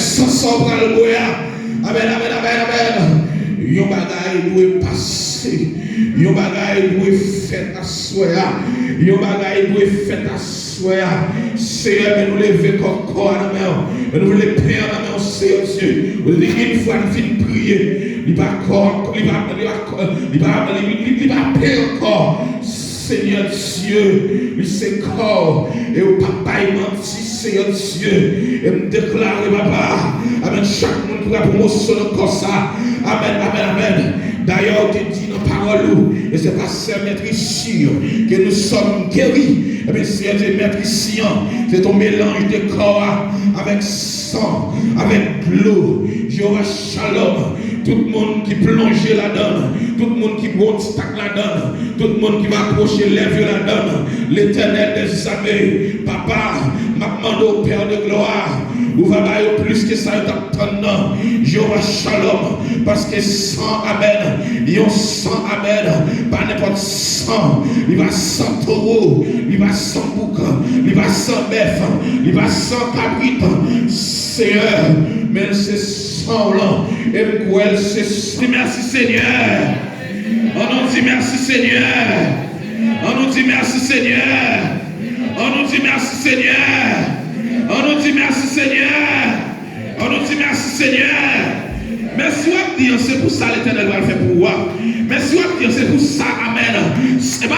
sans sobre le boya. Amen, amen, amen, amen. Yon bagay doit passer. Yon bagay doit faire à soi. Yon bagay doit faire à soi. Seigneur, nous lever comme corps à la main. Nous voulons père à la main, Seigneur Dieu. Vous dites une fois nous finissons prier. Il va corps, il va paix encore. Seigneur Dieu, il c'est corps. Et au papa, il menti, Seigneur Dieu. Et me déclare, papa. Amen. Chaque monde pour la promotion de corps ça. Amen, amen, amen. D'ailleurs, tu dis dans la parole, et c'est pas seulement Maître ici que nous sommes guéris. Eh bien, Seigneur Dieu, Maître ici, c'est ton mélange de corps avec sang, avec l'eau. Jéhovah Shalom. Tout le monde qui plonge là-dedans, tout le monde qui monte stack là-dedans, tout le monde qui va approcher les yeux là-dedans, l'Éternel des armées, papa, m'a demandé au Père de gloire, vous va bailler plus que ça t'attendant, Jéhovah Shalom, parce que sang, amen, il y a sang, amen, pas n'importe sang, il va sans taureau, il va sans bouc, il va sans bœuf, il va sans cabrit, Seigneur, mais c'est sang là, et c'est merci Seigneur. On nous dit merci Seigneur. On nous dit merci Seigneur. On nous dit merci Seigneur. On nous dit merci Seigneur. On nous dit merci Seigneur. Merci à Dieu, c'est pour ça l'Éternel va le faire pour moi. Merci à Dieu, c'est pour ça, amen. C'est pas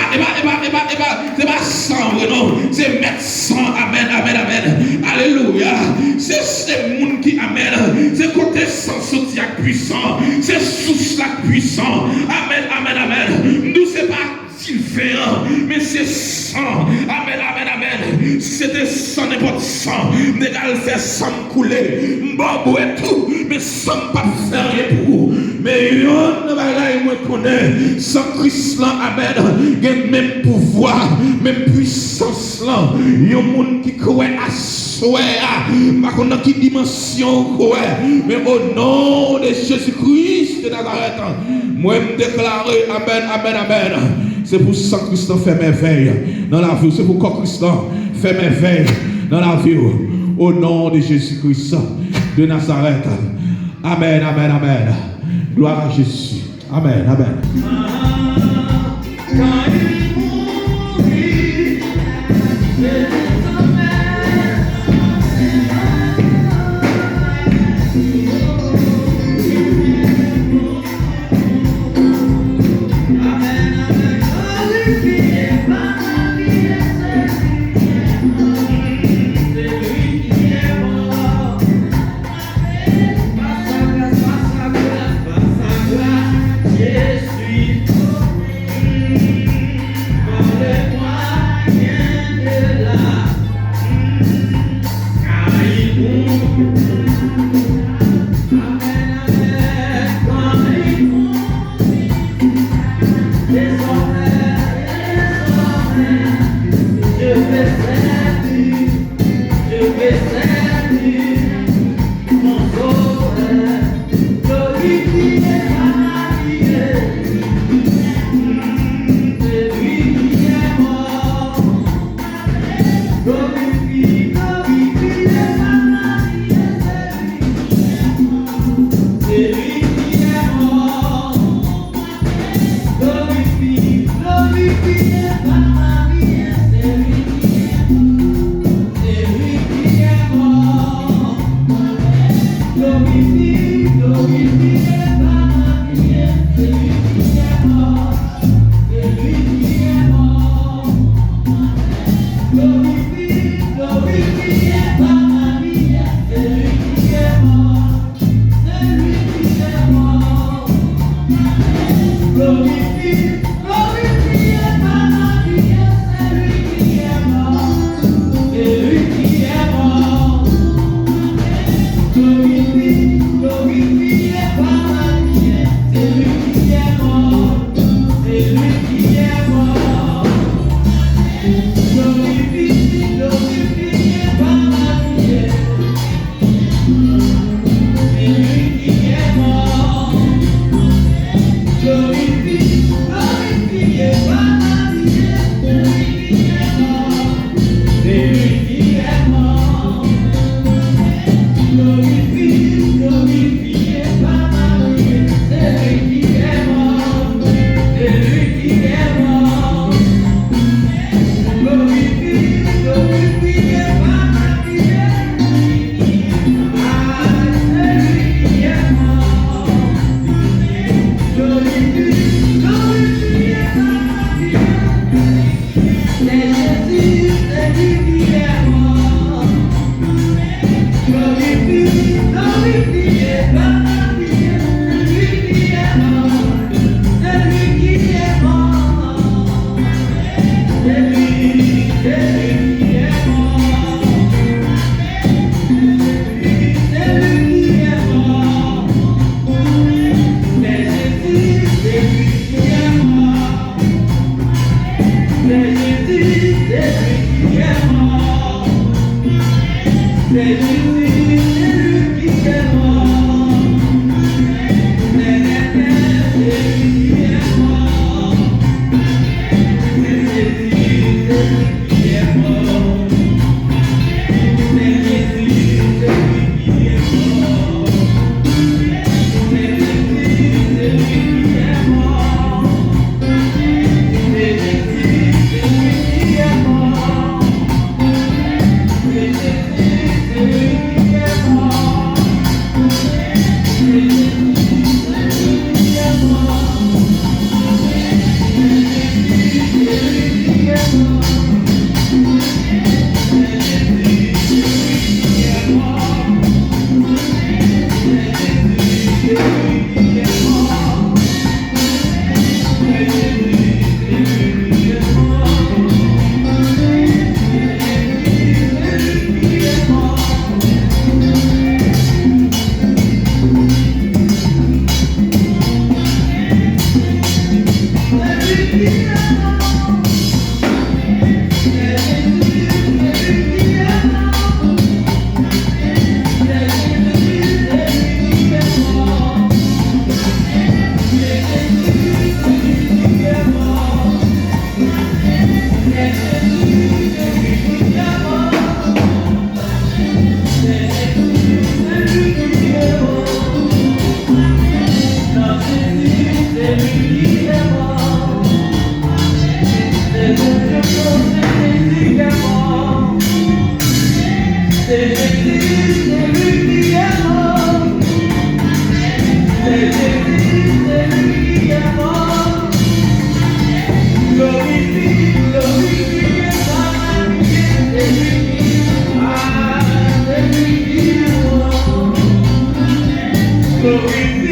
sang, non. C'est mettre sang, amen, amen, amen. Alléluia. C'est ce monde qui amène. C'est côté sang sorti à puissant. C'est sous la puissant. Amen, amen, amen. Nous, c'est pas différent, mais c'est sang. Amen, amen, amen. C'était sang, n'importe sang. N'égal faire sang couler. Bon, et tout. Mais sans pas faire rien pour. Mais yon ne bagaille moi connaît. Sans Christ là, amen. Il y a même pouvoir, même puissance là. Yon monde qui croit à soi. Pas qu'on a qui dimension croit. Mais au nom de Jésus-Christ de Nazareth, moi me déclarer, amen, amen, amen. C'est pour ça que Christ fait merveille dans la vie. C'est pour que Christ fait merveille dans la vie. Au nom de Jésus-Christ de Nazareth. Amen, amen, amen. Gloire à Jésus. Amen, amen. Glorifie Glory